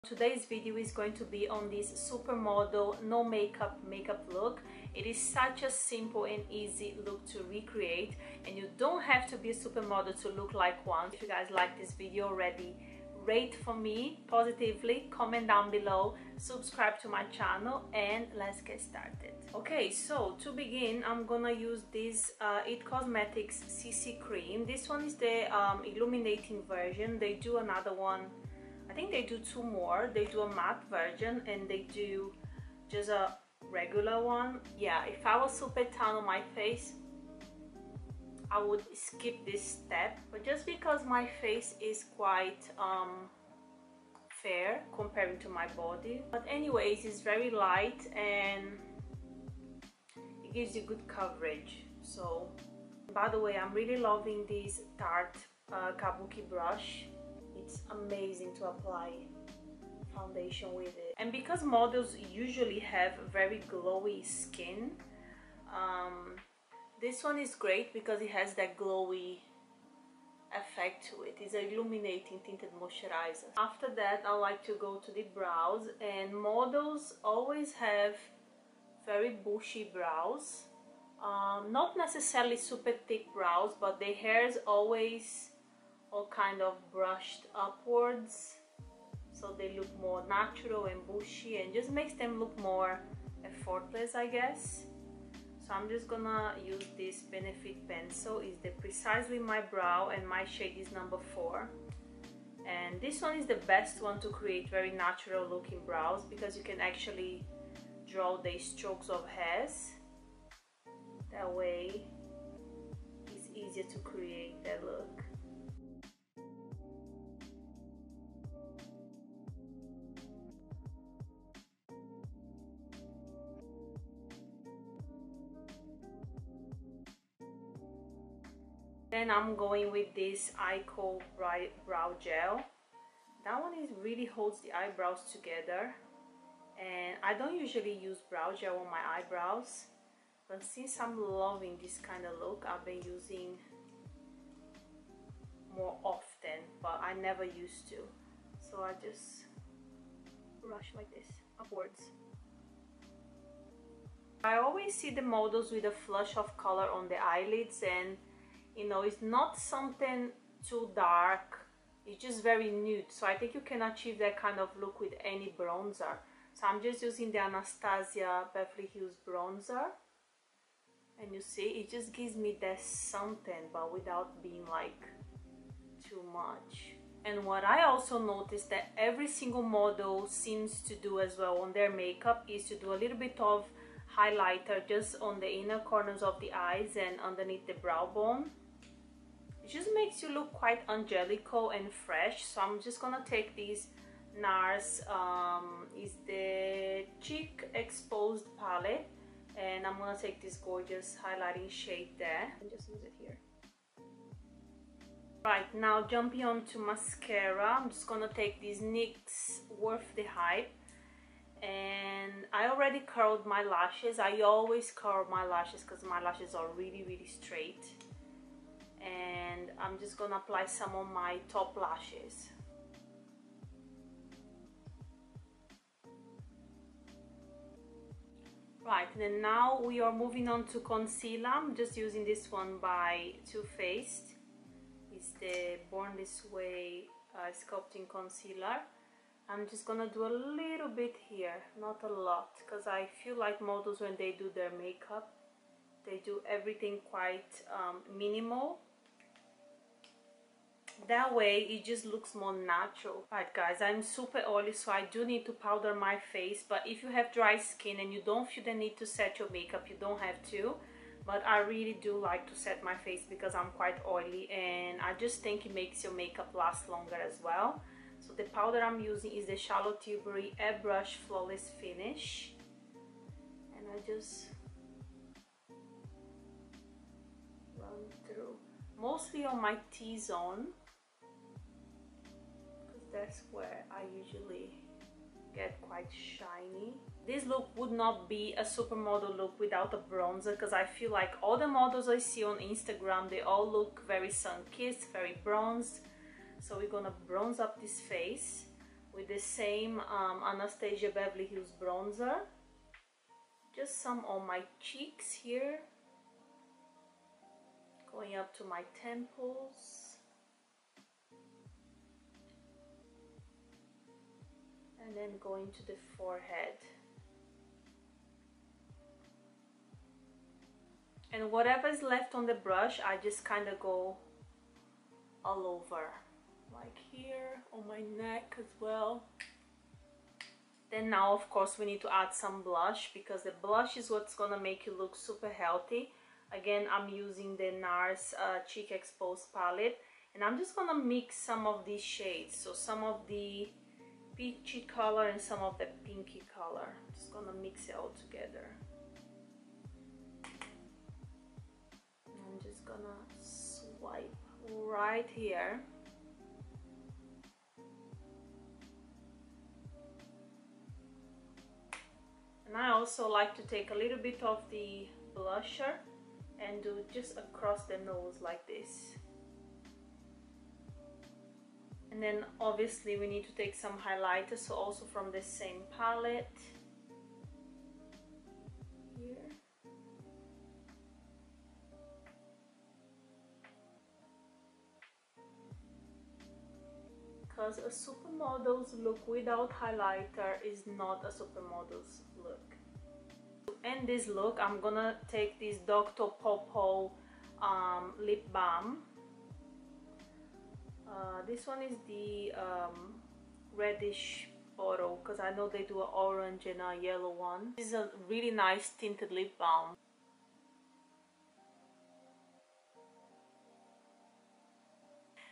Today's video is going to be on this supermodel no makeup look. It is such a simple and easy look to recreate, and you don't have to be a supermodel to look like one. If you guys like this video already, rate for me positively, comment down below, subscribe to my channel, and let's get started. Okay, so to begin, I'm gonna use this It Cosmetics CC cream. This one is the illuminating version. They do another one, I think they do two more. They do a matte version and they do just a regular one. Yeah, if I was super tan on my face, I would skip this step, but just because my face is quite fair comparing to my body. But anyways, it's very light and it gives you good coverage. So, by the way, I'm really loving this Tarte Kabuki brush. It's amazing to apply foundation with it. And because models usually have very glowy skin, this one is great because it has that glowy effect to it. It's an illuminating tinted moisturizer. After that, I like to go to the brows, and models always have very bushy brows. Not necessarily super thick brows, but their hair is always all kind of brushed upwards, so they look more natural and bushy and just makes them look more effortless, I guess. So I'm just gonna use this Benefit pencil. It's the Precisely My Brow and my shade is number 4, and this one is the best one to create very natural looking brows because you can actually draw the strokes of hairs. That way it's easier to create that look. Then I'm going with this Ico brow gel. That one really holds the eyebrows together, and I don't usually use brow gel on my eyebrows, but since I'm loving this kind of look, I've been using more often, but I never used to. So I just brush like this upwards. I always see the models with a flush of color on the eyelids, and you know, it's not something too dark, it's just very nude. So I think you can achieve that kind of look with any bronzer. So I'm just using the Anastasia Beverly Hills bronzer, and you see, it just gives me that something, but without being like too much. And what I also noticed that every single model seems to do as well on their makeup is to do a little bit of highlighter just on the inner corners of the eyes and underneath the brow bone. It just makes you look quite angelical and fresh. So I'm just gonna take this NARS is the Cheek Exposed palette, and I'm gonna take this gorgeous highlighting shade there and just use it here. Right, now jumping on to mascara, I'm just gonna take this NYX Worth the Hype. And I already curled my lashes. I always curl my lashes because my lashes are really straight, and I'm just gonna apply some on my top lashes. Right, then now we are moving on to concealer. I'm just using this one by Too Faced. It's the Born This Way sculpting concealer. I'm just gonna do a little bit here, not a lot, because I feel like models, when they do their makeup, they do everything quite minimal. That way it just looks more natural. Right guys, I'm super oily, so I do need to powder my face, but if you have dry skin and you don't feel the need to set your makeup, you don't have to. But I really do like to set my face because I'm quite oily, and I just think it makes your makeup last longer as well. So the powder I'm using is the Charlotte Tilbury Airbrush Flawless Finish, and I just run through, mostly on my T-zone, because that's where I usually get quite shiny. This look would not be a supermodel look without a bronzer, because I feel like all the models I see on Instagram, they all look very sun-kissed, very bronzed. So we're gonna bronze up this face. with the same Anastasia Beverly Hills bronzer. Just some on my cheeks here, going up to my temples, and then going to the forehead. And whatever is left on the brush, I just kind of go all over, like here on my neck as well. Then now, of course, we need to add some blush, because the blush is what's gonna make you look super healthy. Again, I'm using the NARS Cheek Exposed palette, and I'm just gonna mix some of these shades. So some of the peachy color and some of the pinky color. Just gonna mix it all together. I'm just gonna swipe right here. And I also like to take a little bit of the blusher and do just across the nose like this. And then obviously we need to take some highlighter, so also from the same palette. Here. Because a supermodel's look without highlighter is not a supermodel's look. To end this look, I'm gonna take this Dr. Popo lip balm. This one is the reddish bottle, because I know they do an orange and a yellow one. This is a really nice tinted lip balm.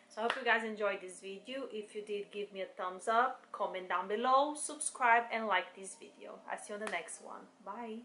So I hope you guys enjoyed this video. If you did, give me a thumbs up, comment down below, subscribe and like this video. I'll see you on the next one. Bye.